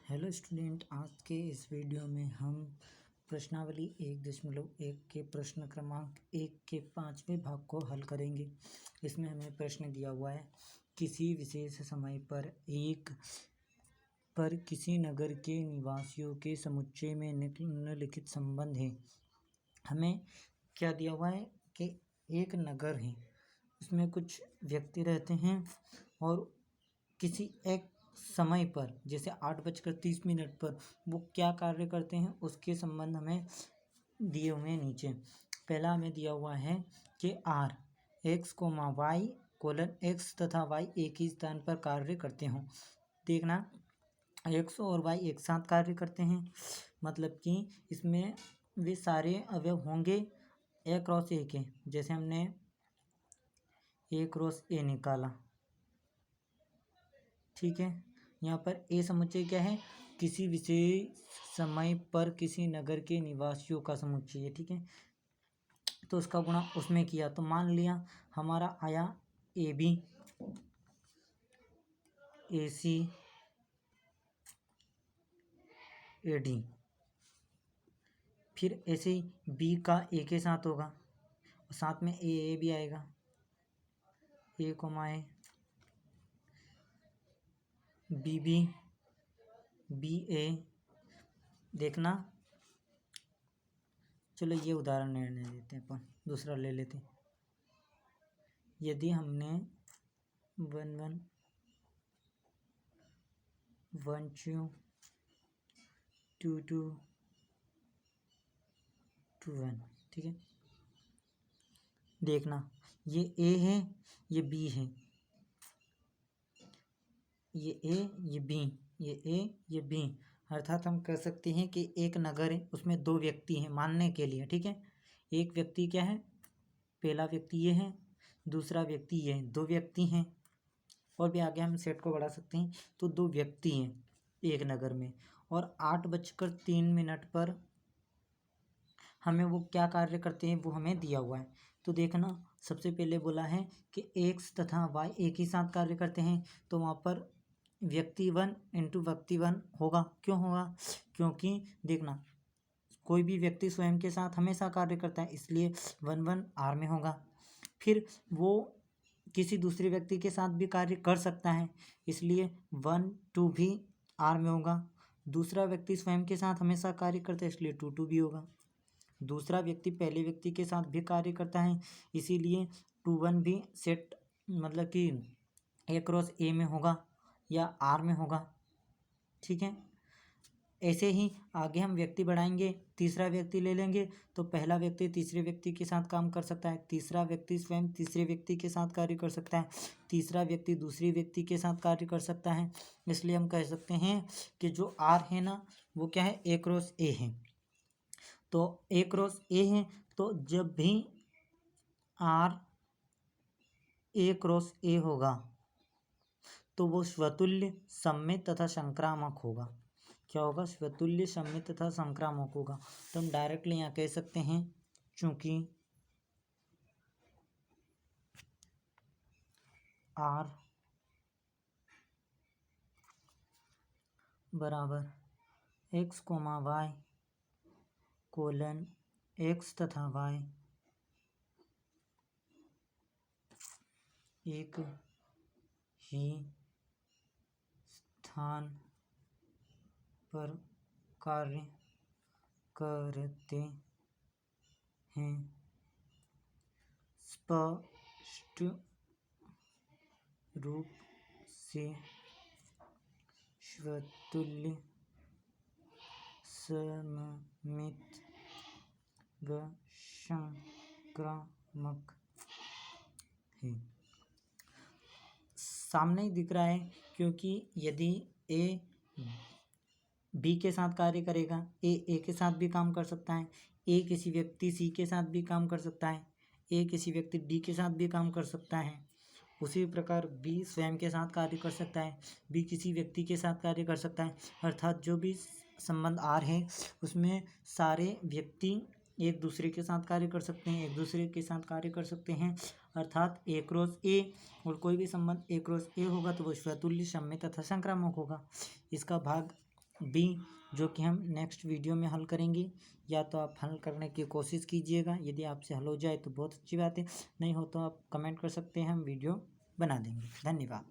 Hello student, आज के इस वीडियो में हम प्रश्नावली 1.1 के प्रश्न क्रमांक 1 के 5वें भाग को हल करेंगे। इसमें हमें प्रश्न दिया हुआ है, किसी विशेष समय पर किसी नगर के निवासियों के समुच्चय में निम्नलिखित संबंध है। हमें क्या दिया हुआ है कि एक नगर है, उसमें कुछ व्यक्ति रहते हैं और किसी एक समय पर जैसे 8:30 पर वो क्या कार्य करते हैं उसके संबंध हमें दिए हुए हैं नीचे। पहला हमें दिया हुआ है कि r x, y x तथा y एक ही स्थान पर कार्य करते हों। देखना, x और y एक साथ कार्य करते हैं, मतलब कि इसमें वे सारे अवयव होंगे a क्रॉस a के। जैसे हमने a क्रॉस a निकाला, ठीक है। यहाँ पर ए समुच्चय क्या है, किसी विशेष समय पर किसी नगर के निवासियों का समुच्चय है, ठीक है। तो उसका गुणा उसमें किया तो मान लिया हमारा आया A B, A C, A D. फिर ऐसे ही बी का ए के साथ होगा और साथ में ए भी आएगा, ए कोमा ए, बी बी, बी ए। देखना, चलो ये उदाहरण लेने देते हैं, अपन दूसरा ले लेते हैं। यदि हमने 1 1 1 2 2 2 1, ठीक है। देखना, ये ए है, ये बी है, ये ए, ये बी, ये ए, ये बी। अर्थात हम कह सकते हैं कि एक नगर है, उसमें दो व्यक्ति हैं मानने के लिए, ठीक है। एक व्यक्ति क्या है, पहला व्यक्ति ये है, दूसरा व्यक्ति ये है, दो व्यक्ति हैं। और भी आगे हम सेट को बढ़ा सकते हैं, तो दो व्यक्ति हैं एक नगर में। और 8:03 पर हमें वो क्या कार्य करते हैं वो हमें दिया हुआ है। तो देखना, सबसे पहले बोला है कि एक्स तथा वाई एक ही साथ कार्य करते हैं, तो वहाँ पर व्यक्ति 1 इंटू व्यक्ति 1 होगा। क्यों होगा? क्योंकि देखना, कोई भी व्यक्ति स्वयं के साथ हमेशा कार्य करता है, इसलिए 1 1 आर में होगा। फिर वो किसी दूसरे व्यक्ति के साथ भी कार्य कर सकता है, इसलिए 1 2 भी आर में होगा। दूसरा व्यक्ति स्वयं के साथ हमेशा कार्य करता है, इसलिए 2 2 भी होगा। दूसरा व्यक्ति पहले व्यक्ति के साथ भी कार्य करता है, इसीलिए 2 1 भी सेट मतलब कि ए क्रॉस ए में होगा या आर में होगा, ठीक है। ऐसे ही आगे हम व्यक्ति बढ़ाएंगे, तीसरा व्यक्ति ले लेंगे, तो पहला व्यक्ति तीसरे व्यक्ति के साथ काम कर सकता है, तीसरा व्यक्ति स्वयं तीसरे व्यक्ति के साथ कार्य कर सकता है, तीसरा व्यक्ति दूसरे व्यक्ति के साथ कार्य कर सकता है। इसलिए हम कह सकते हैं कि जो आर है ना, वो क्या है, ए क्रॉस ए है। तो ए क्रॉस ए है, तो जब भी आर ए क्रॉस ए होगा तो वो स्वतुल्य, सममित तथा संक्रामक होगा। क्या होगा? स्वतुल्य, सममित तथा संक्रामक होगा। तो हम डायरेक्टली यहाँ कह सकते हैं, चूंकि आर बराबर X comma Y colon X तथा वाई एक ही स्थान पर कार्य करते हैं, स्पष्ट रूप से स्वतुल्य, सममित व संक्रामक है। सामने ही दिख रहा है, क्योंकि यदि ए बी के साथ कार्य करेगा, ए के साथ भी काम कर सकता है, ए किसी व्यक्ति सी के साथ भी काम कर सकता है, ए किसी व्यक्ति डी के साथ भी काम कर सकता है। उसी प्रकार बी स्वयं के साथ कार्य कर सकता है, बी किसी व्यक्ति के साथ कार्य कर सकता है। अर्थात जो भी संबंध आर है उसमें सारे व्यक्ति एक दूसरे के साथ कार्य कर सकते हैं, एक दूसरे के साथ कार्य कर सकते हैं। अर्थात ए क्रॉस ए, और कोई भी संबंध ए क्रॉस ए होगा तो वो स्वतुल्य, सममित तथा संक्रामक होगा। इसका भाग बी, जो कि हम नेक्स्ट वीडियो में हल करेंगे। या तो आप हल करने की कोशिश कीजिएगा, यदि आपसे हल हो जाए तो बहुत अच्छी बात है, नहीं हो तो आप कमेंट कर सकते हैं, हम वीडियो बना देंगे। धन्यवाद।